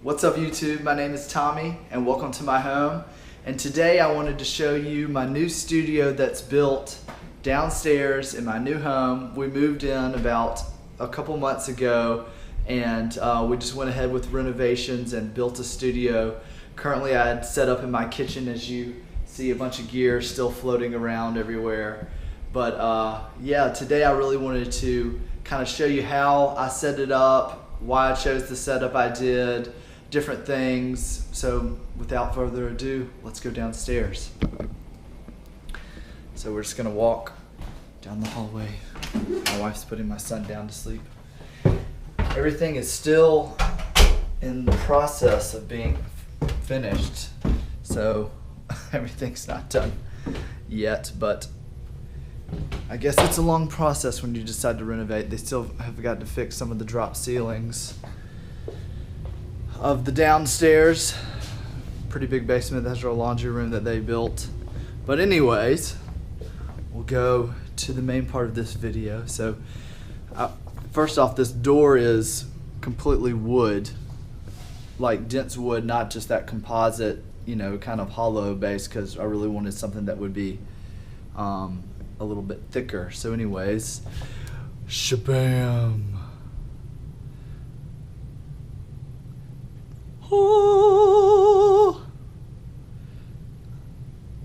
What's up YouTube? My name is Tommy and welcome to my home. And today I wanted to show you my new studio that's built downstairs in my new home. We moved in about a couple months ago and we just went ahead with renovations and built a studio. Currently I had set up in my kitchen, as you see a bunch of gear still floating around everywhere. But yeah, today I really wanted to kind of show you how I set it up, why I chose the setup I did, different things. So without further ado, let's go downstairs. So we're just gonna walk down the hallway. My wife's putting my son down to sleep. Everything is still in the process of being finished. So everything's not done yet, but I guess it's a long process when you decide to renovate. They still have got to fix some of the drop ceilings of the downstairs. Pretty big basement. That's our laundry room that they built. But anyways, we'll go to the main part of this video. So first off, this door is completely wood, like dense wood, not just that composite, you know, kind of hollow base, because I really wanted something that would be a little bit thicker. So anyways, shabam. Oh.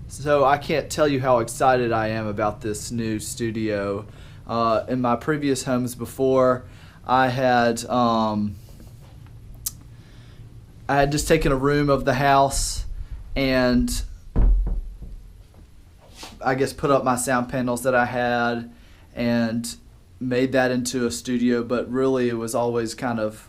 So I can't tell you how excited I am about this new studio. In my previous homes before, I had just taken a room of the house and I guess put up my sound panels that I had and made that into a studio, but really it was always kind of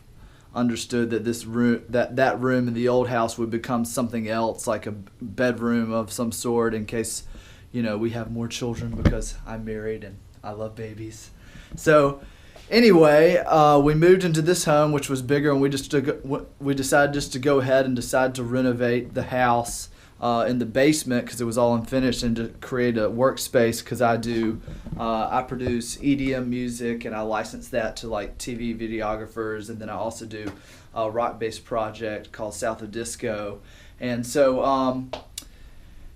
understood that this room, that room in the old house would become something else, like a bedroom of some sort, in case, you know, we have more children, because I'm married and I love babies. So anyway, we moved into this home, which was bigger, and we decided just to go ahead and decide to renovate the house in the basement, because it was all unfinished, and to create a workspace, because I produce EDM music and I license that to like TV videographers, and then I also do a rock-based project called South of Disco. And so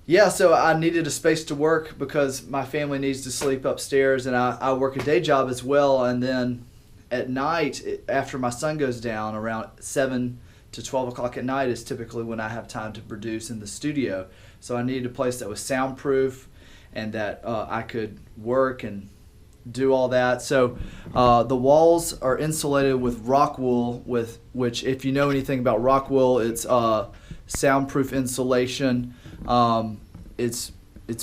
yeah, so I needed a space to work because my family needs to sleep upstairs, and I work a day job as well, and then at night, after my son goes down around 7 to 12 o'clock at night is typically when I have time to produce in the studio. So I needed a place that was soundproof and that I could work and do all that. So the walls are insulated with rock wool, which if you know anything about rock wool, it's soundproof insulation. It's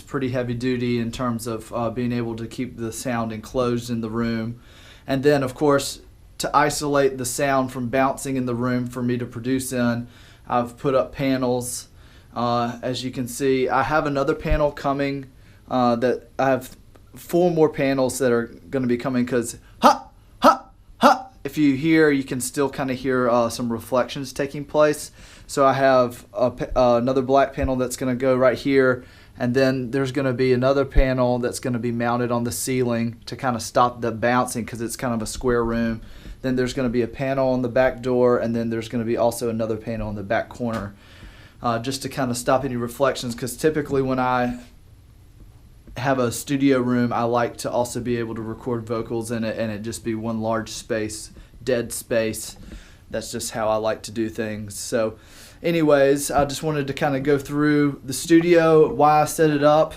pretty heavy duty in terms of being able to keep the sound enclosed in the room. And then of course, to isolate the sound from bouncing in the room for me to produce in, I've put up panels. As you can see, I have another panel coming that I have 4 more panels that are going to be coming, because if you hear, you can still kind of hear some reflections taking place. So I have another black panel that's going to go right here, and then there's going to be another panel that's going to be mounted on the ceiling to kind of stop the bouncing, because it's kind of a square room. Then there's going to be a panel on the back door, and then there's going to be also another panel in the back corner, just to kind of stop any reflections, because typically when I have a studio room, I like to also be able to record vocals in it, and it just be one large space, dead space. That's just how I like to do things. So anyways, I just wanted to kind of go through the studio, why I set it up.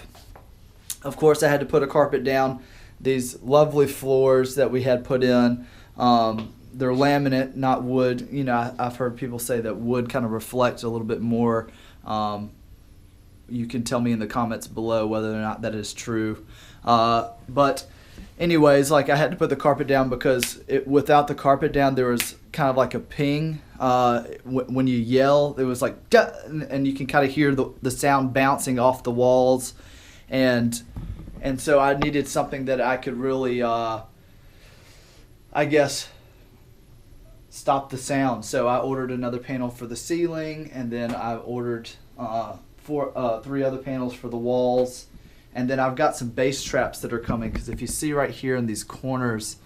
Of course, I had to put a carpet down. These lovely floors that we had put in, they're laminate, not wood. You know, I've heard people say that wood kind of reflects a little bit more. You can tell me in the comments below whether or not that is true. But anyways, like, I had to put the carpet down because without the carpet down, there was kind of like a ping. When you yell, it was like, duh, and you can kind of hear the sound bouncing off the walls. And so I needed something that I could really, I guess, stop the sound. So I ordered another panel for the ceiling, and then I ordered 3 other panels for the walls. And then I've got some bass traps that are coming, because if you see right here in these corners,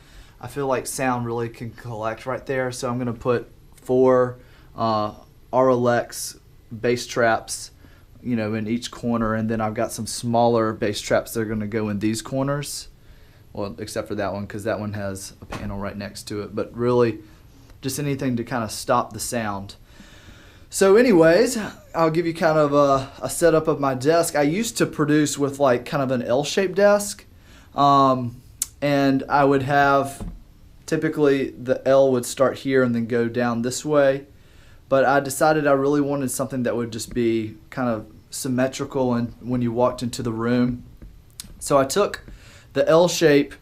I feel like sound really can collect right there. So I'm going to put 4 RLX bass traps, in each corner, and then I've got some smaller bass traps that are going to go in these corners. Well, except for that one, because that one has a panel right next to it. But really, just anything to kind of stop the sound. So anyways, I'll give you kind of a setup of my desk. I used to produce with like kind of an L-shaped desk. And I would have, typically the L would start here and then go down this way. But I decided I really wanted something that would just be kind of symmetrical and when you walked into the room. So I took the L shape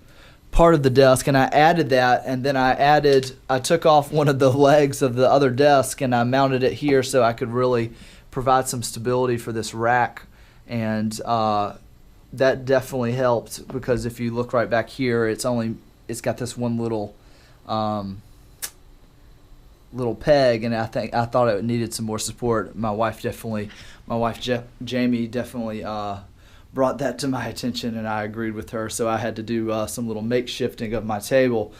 part of the desk and I added that, and then I took off one of the legs of the other desk and I mounted it here so I could really provide some stability for this rack. And that definitely helped, because if you look right back here, it's got this one little peg, and I thought it needed some more support. My wife Jamie definitely brought that to my attention, and I agreed with her, so I had to do some little makeshifting of my table.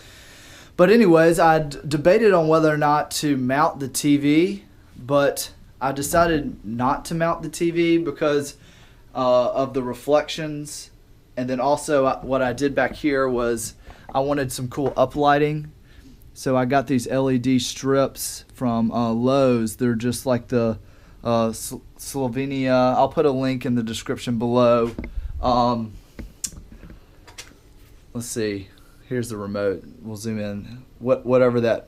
But anyways, I debated on whether or not to mount the TV, but I decided not to mount the TV because of the reflections. And then also what I did back here was I wanted some cool uplighting. So I got these LED strips from Lowe's. They're just like the Slovenia. I'll put a link in the description below. Let's see. Here's the remote. We'll zoom in.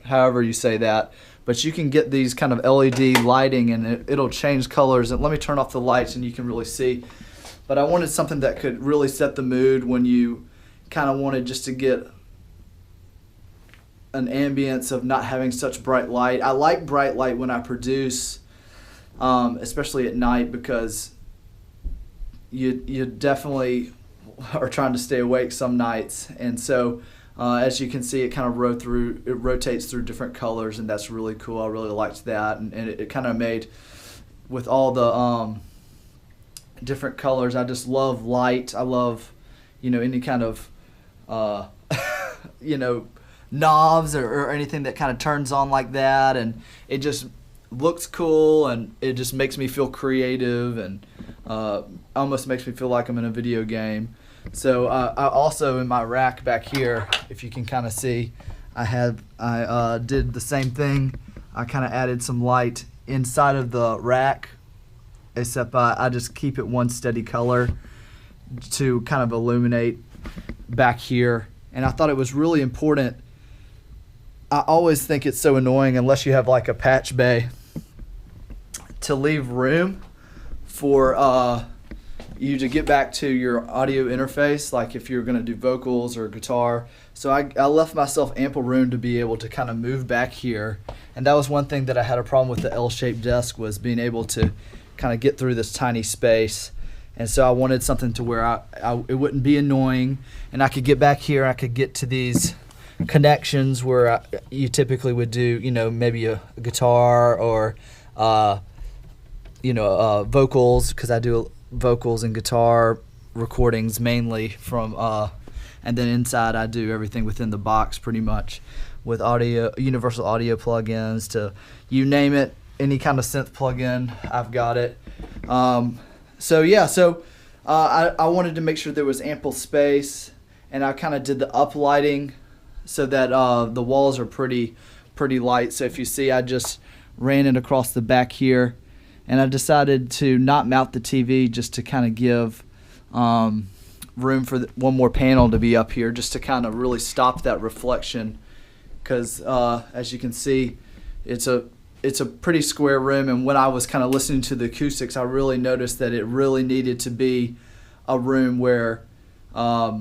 However you say that. But you can get these kind of LED lighting, and it'll change colors. And let me turn off the lights and you can really see. But I wanted something that could really set the mood when you kind of wanted just to get an ambience of not having such bright light. I like bright light when I produce, especially at night, because you definitely are trying to stay awake some nights. And so as you can see, it kind of rotates through different colors, and that's really cool. I really liked that, and it kind of made, with all the different colors, I just love light. I love, any kind of knobs or anything that kind of turns on like that, and it just looks cool, and it just makes me feel creative, and almost makes me feel like I'm in a video game. So I also, in my rack back here, if you can kind of see, I did the same thing. I kind of added some light inside of the rack, except I just keep it one steady color to kind of illuminate back here. And I thought it was really important. I always think it's so annoying, unless you have like a patch bay, to leave room for you to get back to your audio interface, like if you're going to do vocals or guitar. So I left myself ample room to be able to kind of move back here. And that was one thing that I had a problem with the L-shaped desk, was being able to kind of get through this tiny space. And so I wanted something to where it wouldn't be annoying, and I could get back here. I could get to these connections where you typically would do, maybe a guitar or, vocals, because I do vocals and guitar recordings mainly from, and then inside I do everything within the box pretty much, with universal audio plugins to, you name it, any kind of synth plugin, I've got it. So I wanted to make sure there was ample space, and I kind of did the uplighting so that the walls are pretty light. So if you see, I just ran it across the back here, and I decided to not mount the TV, just to kind of give room for one more panel to be up here, just to kind of really stop that reflection, because as you can see, it's a pretty square room, and when I was kind of listening to the acoustics, I really noticed that it really needed to be a room where I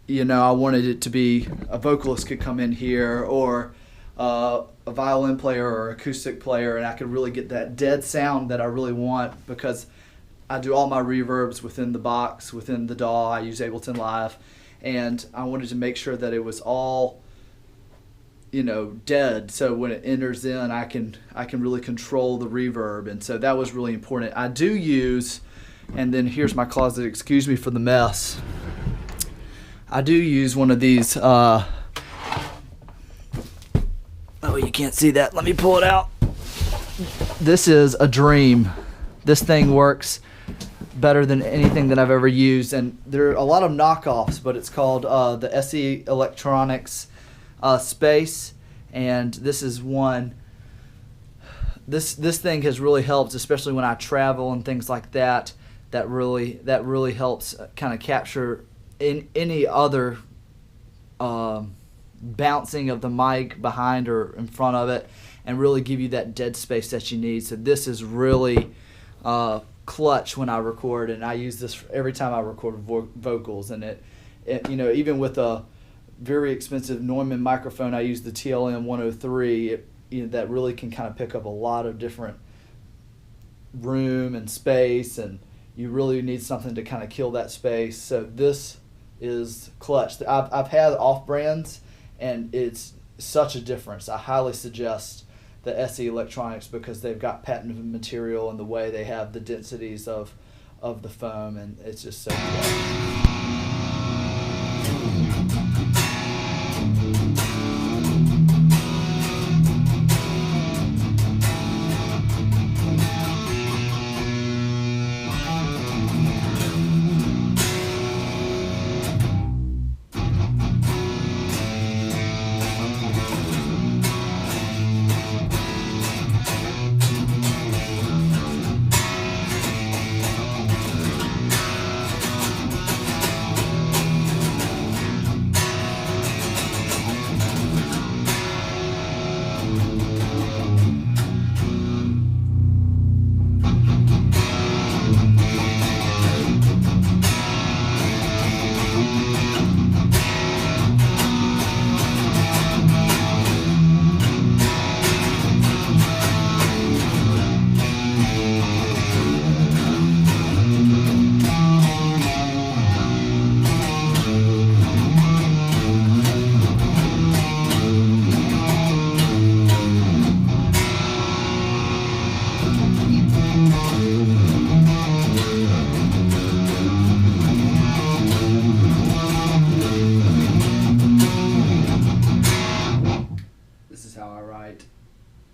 wanted it to be a vocalist could come in here, or a violin player or acoustic player, and I could really get that dead sound that I really want, because I do all my reverbs within the box, within the DAW. I use Ableton Live, and I wanted to make sure that it was all dead, so when it enters in, I can really control the reverb. And so that was really important. I do use, and then here's my closet, excuse me for the mess, I do use one of these, let Oh, you can't see that. Let me pull it out. This is a dream. This thing works better than anything that I've ever used, and there are a lot of knockoffs, but it's called the SE Electronics Space, and this is one. This thing has really helped, especially when I travel and things like that. That really helps kind of capture in any other bouncing of the mic behind or in front of it, and really give you that dead space that you need. So this is really clutch when I record, and I use this every time I record vocals. And it even with a very expensive Neumann microphone, I use the TLM 103. That really can kind of pick up a lot of different room and space, and you really need something to kind of kill that space. So this is clutch. I've had off-brands, and it's such a difference. I highly suggest the SE Electronics because they've got patented material and the way they have the densities of the foam, and it's just so good.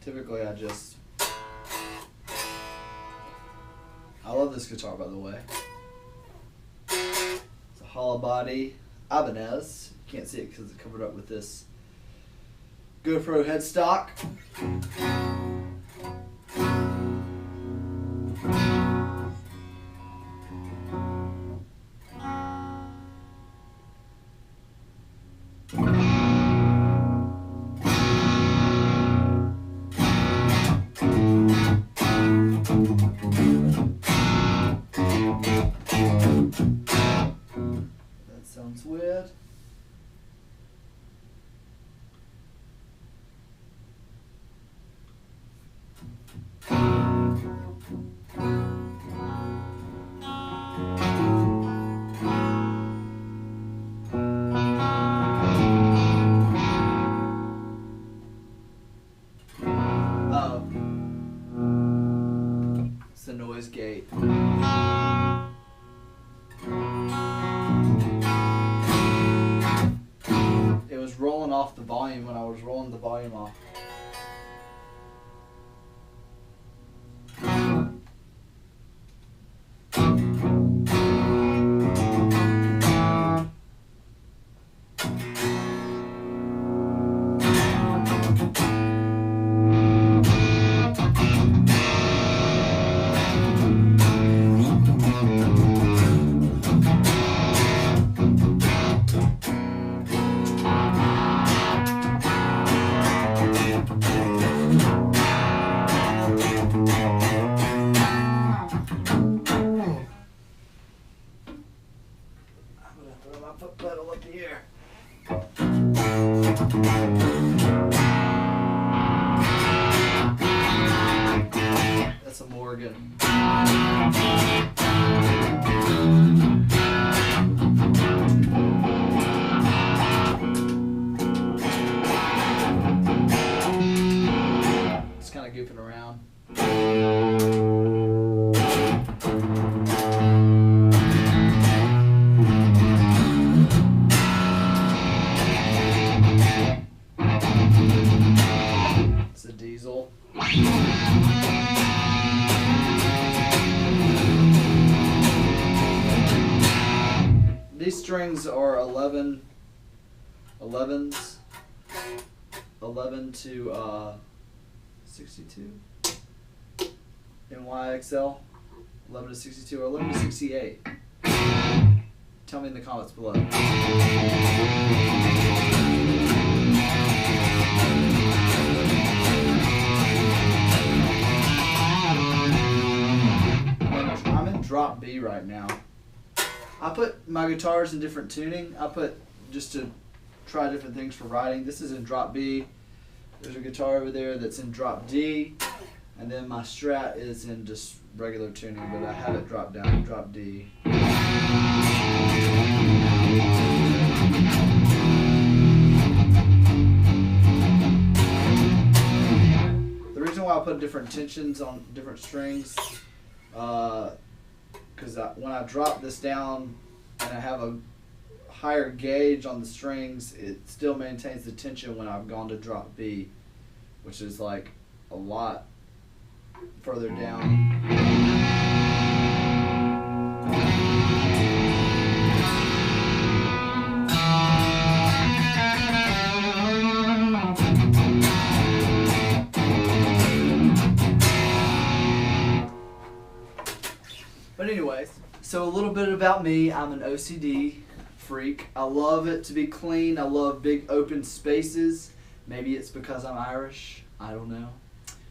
Typically, I love this guitar, by the way. It's a hollow body Ibanez. You can't see it because it's covered up with this GoPro headstock. That sounds weird. It's the noise gate. It was rolling off the volume when I was rolling the volume off. Foot pedal up the air. That's a Morgan. Just kind of goofing around. XL. These strings are 11s, 11 to 62 in YXL, 11 to 62 or 11 to 68. Tell me in the comments below. I'm in drop B right now. I put my guitars in different tuning. I put just to try different things for writing. This is in drop B. There's a guitar over there that's in drop D. And then my Strat is in just regular tuning, but I have it dropped down to drop D. The reason why I put different tensions on different strings, because when I drop this down and I have a higher gauge on the strings, it still maintains the tension when I've gone to drop B, which is like a lot further down. But anyways, so a little bit about me. I'm an OCD freak. I love it to be clean. I love big open spaces. Maybe it's because I'm Irish. I don't know.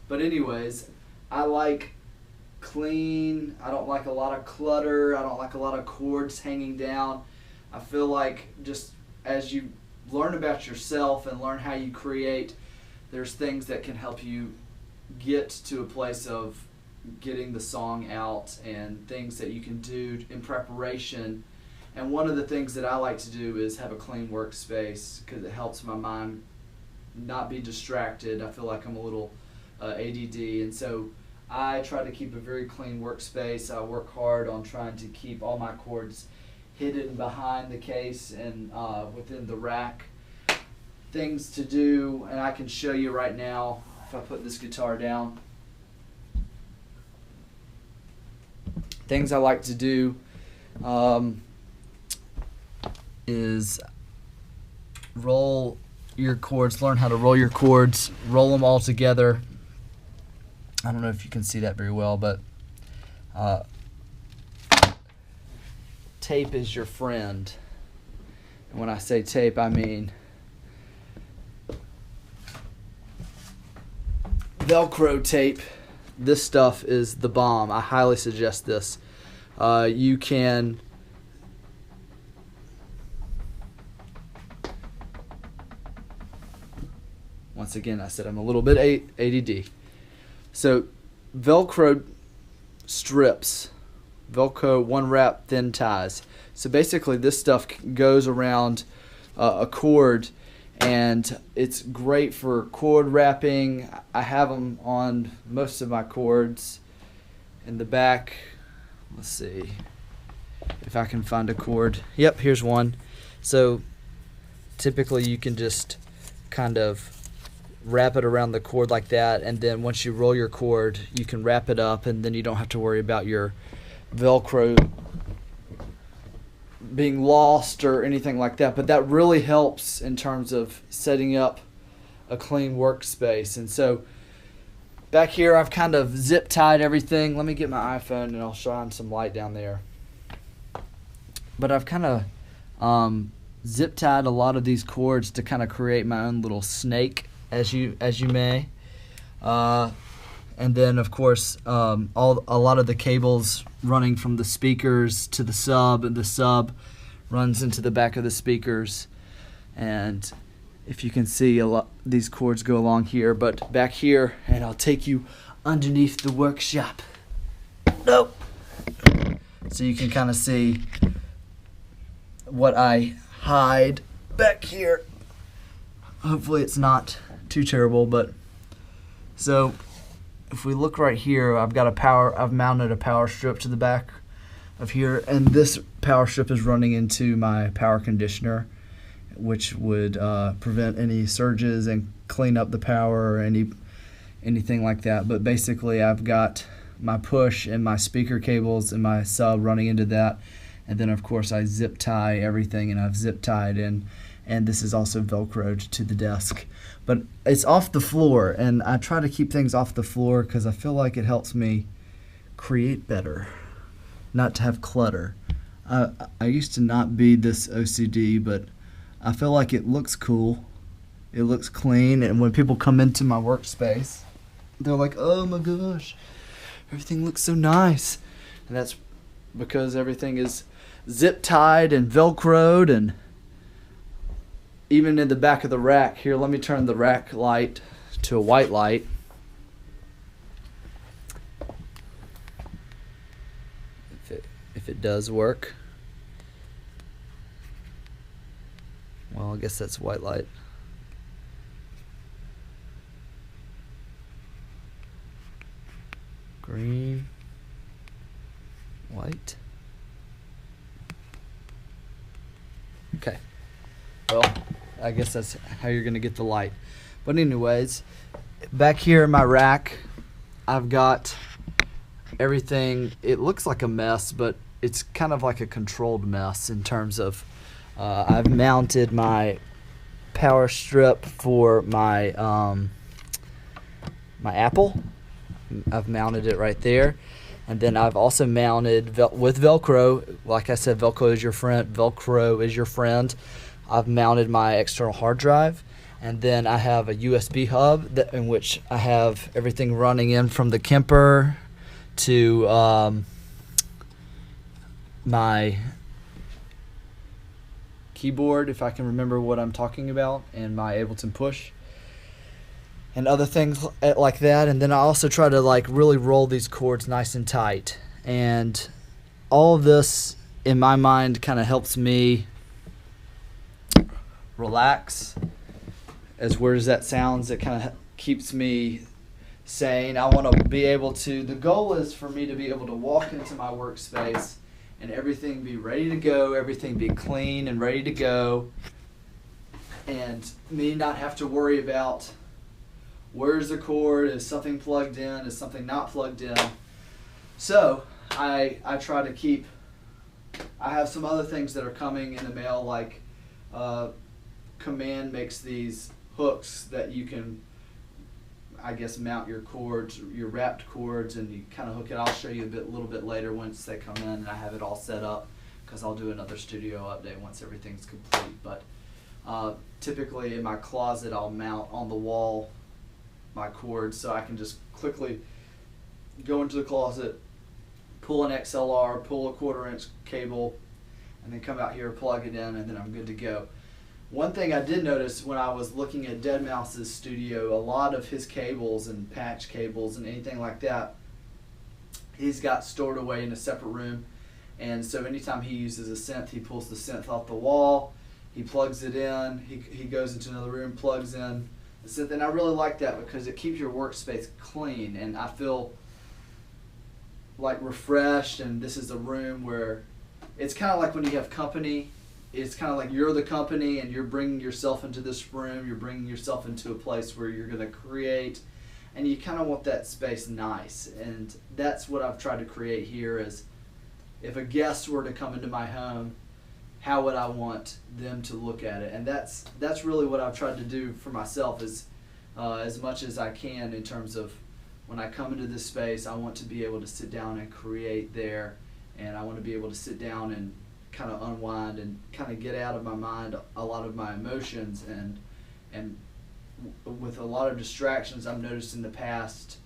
But anyways, I like clean. I don't like a lot of clutter. I don't like a lot of chords hanging down. I feel like just as you learn about yourself and learn how you create, there's things that can help you get to a place of getting the song out and things that you can do in preparation. And one of the things that I like to do is have a clean workspace because it helps my mind not be distracted. I feel like I'm a little ADD, and so I try to keep a very clean workspace. I work hard on trying to keep all my chords hidden behind the case and within the rack. Things to do, and I can show you right now if I put this guitar down. Things I like to do is roll your chords, learn how to roll your chords, roll them all together. I don't know if you can see that very well, but tape is your friend. And when I say tape, I mean Velcro tape. This stuff is the bomb. I highly suggest this. You can once again, I said I'm a little bit ADD. So Velcro strips, Velcro one wrap thin ties. So basically this stuff goes around a chord, and it's great for chord wrapping. I have them on most of my chords. In the back, let's see if I can find a chord. Yep, here's one. So typically you can just kind of wrap it around the chord like that, and then once you roll your chord, you can wrap it up, and then you don't have to worry about your Velcro being lost or anything like that. But that really helps in terms of setting up a clean workspace. And so back here I've kind of zip tied everything. Let me get my iPhone and I'll shine some light down there. But I've kind of zip tied a lot of these chords to kind of create my own little snake, as you may. And then of course a lot of the cables running from the speakers to the sub, and the sub runs into the back of the speakers. And if you can see, a lot these cords go along here, but back here, and I'll take you underneath the workshop. Nope. So you can kind of see what I hide back here. Hopefully it's not too terrible, but so if we look right here, I've mounted a power strip to the back of here, and this power strip is running into my power conditioner, which would prevent any surges and clean up the power or any anything like that. But basically I've got my push and my speaker cables and my sub running into that, and then of course I zip tie everything, and I've zip tied in, and this is also velcroed to the desk. But it's off the floor, and I try to keep things off the floor because I feel like it helps me create better, not to have clutter. I used to not be this OCD, but I feel like it looks cool. It looks clean, and when people come into my workspace, they're like, oh my gosh, everything looks so nice. And that's because everything is zip tied and velcroed, and even in the back of the rack. Here, let me turn the rack light to a white light. If it does work. Well, I guess that's white light. Green, white. Okay. Well, I guess that's how you're going to get the light. But anyways, back here in my rack, I've got everything. It looks like a mess, but it's kind of like a controlled mess in terms of I've mounted my power strip for my my Apple. I've mounted it right there, and then I've also mounted with Velcro. Like I said, Velcro is your friend. Velcro is your friend. I've mounted my external hard drive, and then I have a USB hub in which I have everything running in from the Kemper to my keyboard, if I can remember what I'm talking about, and my Ableton Push and other things like that. And then I also try to like really roll these cords nice and tight, and all of this in my mind kind of helps me relax. As weird as that sounds, it kind of keeps me sane. I want to be able to, the goal is for me to be able to walk into my workspace and everything be ready to go, everything be clean and ready to go, and me not have to worry about where's the cord, is something plugged in, is something not plugged in. So I try to keep, I have some other things that are coming in the mail, like Command makes these hooks that you can, I guess, mount your cords, your wrapped cords, and you kind of hook it. I'll show you a little bit later once they come in and I have it all set up, because I'll do another studio update once everything's complete. But typically in my closet, I'll mount on the wall my cords, so I can just quickly go into the closet, pull an XLR, pull a 1/4 inch cable, and then come out here, plug it in, and then I'm good to go. One thing I did notice when I was looking at deadmau5's studio, a lot of his cables and patch cables and anything like that, he's got stored away in a separate room. And so anytime he uses a synth, he pulls the synth off the wall, he plugs it in, he goes into another room, plugs in the synth. And I really like that because it keeps your workspace clean, and I feel like refreshed. And this is a room where it's kind of like when you have company. It's kind of like you're the company and you're bringing yourself into this room, you're bringing yourself into a place where you're going to create, and you kind of want that space nice. And that's what I've tried to create here is, if a guest were to come into my home, how would I want them to look at it? And that's really what I've tried to do for myself, is as much as I can in terms of when I come into this space, I want to be able to sit down and create there, and I want to be able to sit down and kind of unwind and kind of get out of my mind a lot of my emotions. And with a lot of distractions I've noticed in the past,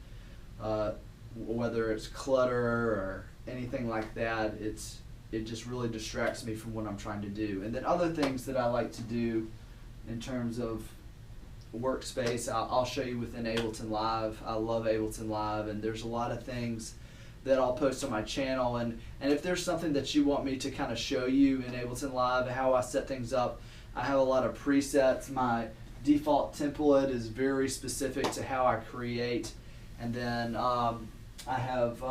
whether it's clutter or anything like that, it just really distracts me from what I'm trying to do. And then other things that I like to do in terms of workspace, I'll show you within Ableton Live. I love Ableton Live, and there's a lot of things that I'll post on my channel, and if there's something that you want me to kind of show you in Ableton Live, how I set things up, I have a lot of presets. My default template is very specific to how I create, and then I have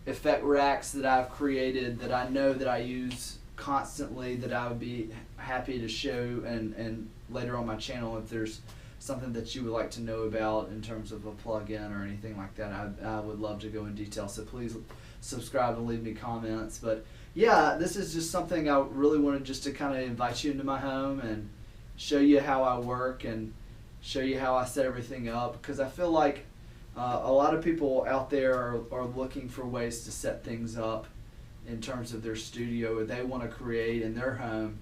effect racks that I've created that I know that I use constantly, that I would be happy to show and later on my channel if there's something that you would like to know about in terms of a plug-in or anything like that, I would love to go in detail. So please subscribe and leave me comments. But yeah, this is just something I really wanted just to kind of invite you into my home and show you how I work and show you how I set everything up, because I feel like a lot of people out there are looking for ways to set things up in terms of their studio, or they want to create in their home.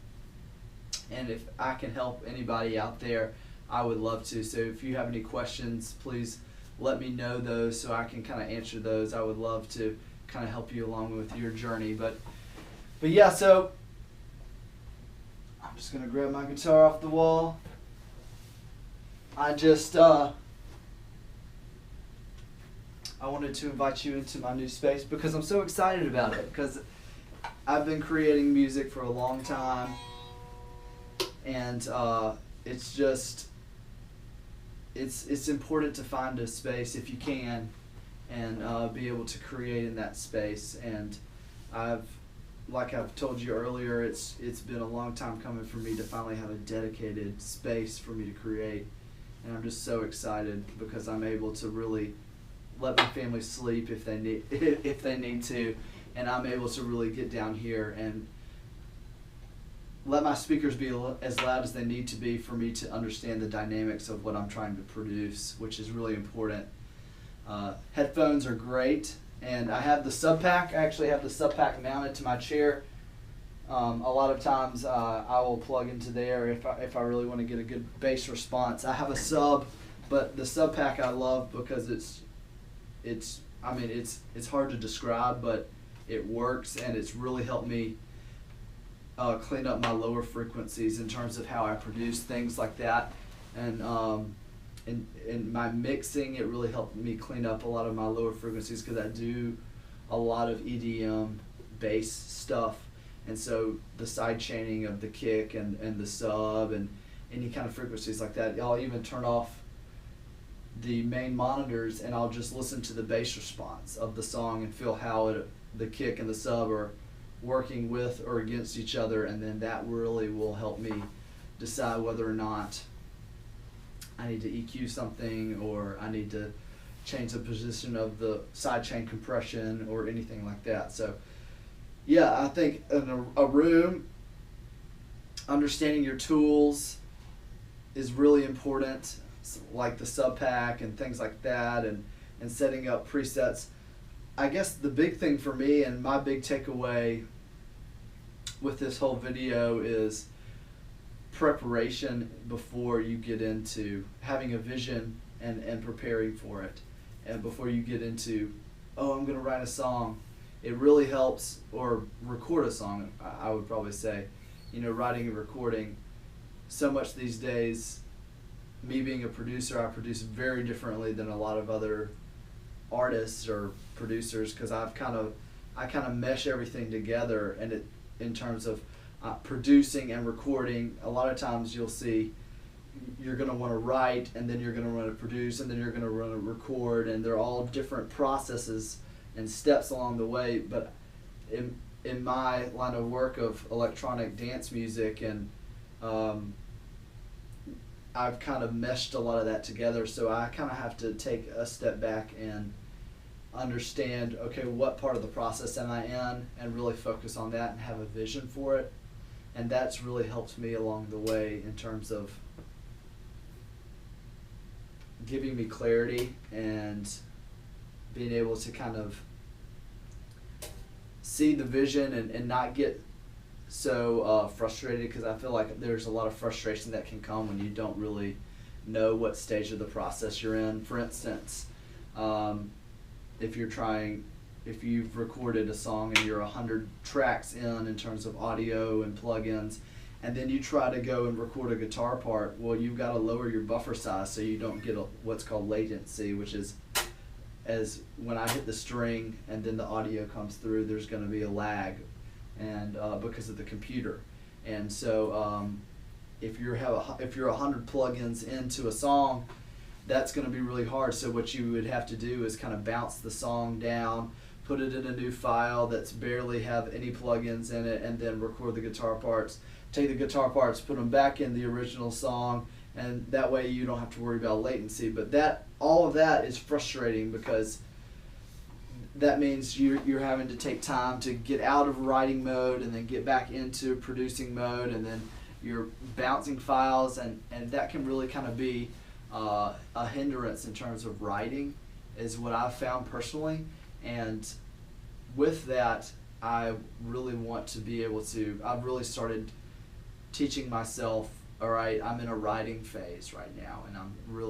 And if I can help anybody out there, I would love to. So if you have any questions, please let me know those so I can kind of answer those. I would love to kind of help you along with your journey. But yeah, so I'm just going to grab my guitar off the wall. I wanted to invite you into my new space because I'm so excited about it, because I've been creating music for a long time, and it's important to find a space if you can, and be able to create in that space. And like I've told you earlier, it's been a long time coming for me to finally have a dedicated space for me to create, and I'm just so excited because I'm able to really let my family sleep if they need to, and I'm able to really get down here and let my speakers be as loud as they need to be for me to understand the dynamics of what I'm trying to produce, which is really important. Headphones are great, and I have the sub pack. I actually have the sub pack mounted to my chair. A lot of times I will plug into there if I really want to get a good bass response. I have a sub, but the sub pack I love because it's hard to describe, but it works, and it's really helped me clean up my lower frequencies in terms of how I produce things like that. And in my mixing, it really helped me clean up a lot of my lower frequencies, because I do a lot of EDM bass stuff, and so the side chaining of the kick and the sub and any kind of frequencies like that, I'll even turn off the main monitors and I'll just listen to the bass response of the song and feel how the kick and the sub are working with or against each other, and then that really will help me decide whether or not I need to EQ something, or I need to change the position of the sidechain compression or anything like that. So yeah, I think in a room, understanding your tools is really important, like the sub pack and things like that, and setting up presets. I guess the big thing for me, and my big takeaway with this whole video, is preparation before you get into having a vision and preparing for it. And before you get into, oh, I'm going to write a song, it really helps, or record a song, I would probably say. Writing and recording, so much these days, me being a producer, I produce very differently than a lot of other artists or producers, because I kind of mesh everything together, and in terms of producing and recording, a lot of times you'll see you're going to want to write, and then you're going to want to produce, and then you're going to want to record, and they're all different processes and steps along the way. But in my line of work of electronic dance music, and I've kind of meshed a lot of that together, so I kind of have to take a step back and understand, okay, what part of the process am I in, and really focus on that and have a vision for it. And that's really helped me along the way in terms of giving me clarity and being able to kind of see the vision and not get so frustrated, because I feel like there's a lot of frustration that can come when you don't really know what stage of the process you're in. For instance, if you've recorded a song and you're 100 tracks in terms of audio and plugins, and then you try to go and record a guitar part, well, you've got to lower your buffer size so you don't get what's called latency, which is as when I hit the string and then the audio comes through, there's going to be a lag, and because of the computer. And so if you're 100 plugins into a song, that's going to be really hard. So what you would have to do is kind of bounce the song down, put it in a new file that's barely have any plugins in it, and then record the guitar parts. Take the guitar parts, put them back in the original song, and that way you don't have to worry about latency. But that all of that is frustrating because that means you're having to take time to get out of writing mode and then get back into producing mode, and then you're bouncing files, and that can really kind of be a hindrance in terms of writing, is what I've found personally. And with that, I really want to be able to, I've really started teaching myself, all right, I'm in a writing phase right now, and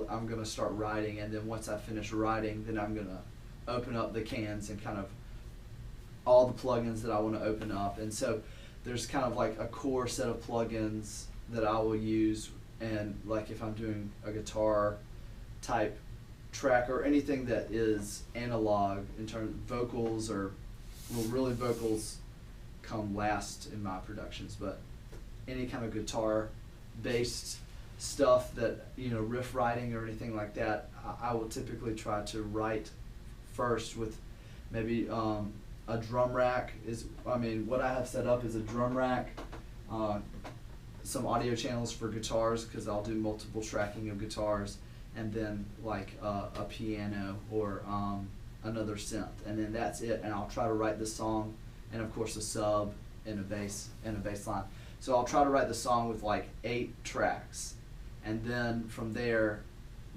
I'm going to start writing, and then once I finish writing, then I'm going to open up the cans and kind of all the plugins that I want to open up. And so there's kind of like a core set of plugins that I will use, and like if I'm doing a guitar type track or anything that is analog in terms of vocals, or well, really vocals come last in my productions, but any kind of guitar based stuff that, you know, riff writing or anything like that, I will typically try to write first with maybe a drum rack. What I have set up is a drum rack, some audio channels for guitars, because I'll do multiple tracking of guitars, and then like a piano or another synth, and then that's it. And I'll try to write the song, and of course a sub and a bass line. So I'll try to write the song with like 8 tracks, and then from there,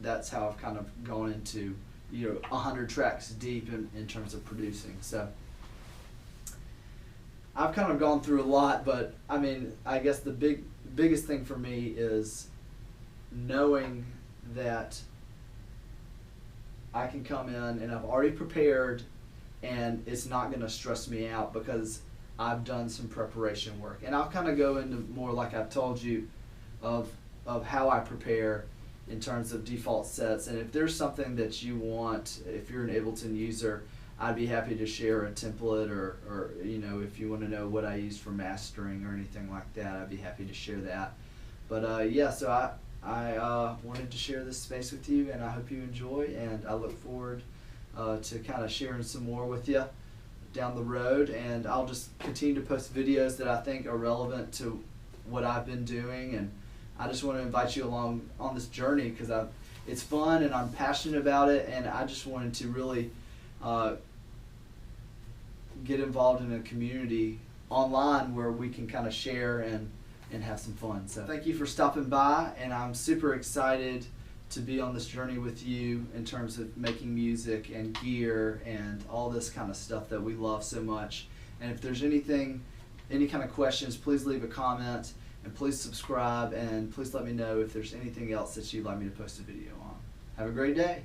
that's how I've kind of gone into, 100 tracks deep in terms of producing. So I've kind of gone through a lot, but I guess the biggest thing for me is knowing that I can come in and I've already prepared, and it's not going to stress me out because I've done some preparation work. And I'll kind of go into more, like I've told you, of how I prepare in terms of default sets. And if there's something that you want, if you're an Ableton user, I'd be happy to share a template, or if you want to know what I use for mastering or anything like that, I'd be happy to share that. But yeah, so I wanted to share this space with you, and I hope you enjoy, and I look forward to kind of sharing some more with you down the road. And I'll just continue to post videos that I think are relevant to what I've been doing, and I just want to invite you along on this journey because it's fun and I'm passionate about it, and I just wanted to really get involved in a community online where we can kind of share and have some fun. So thank you for stopping by, and I'm super excited to be on this journey with you in terms of making music and gear and all this kind of stuff that we love so much. And if there's any kind of questions, please leave a comment, and please subscribe, and please let me know if there's anything else that you'd like me to post a video on. Have a great day.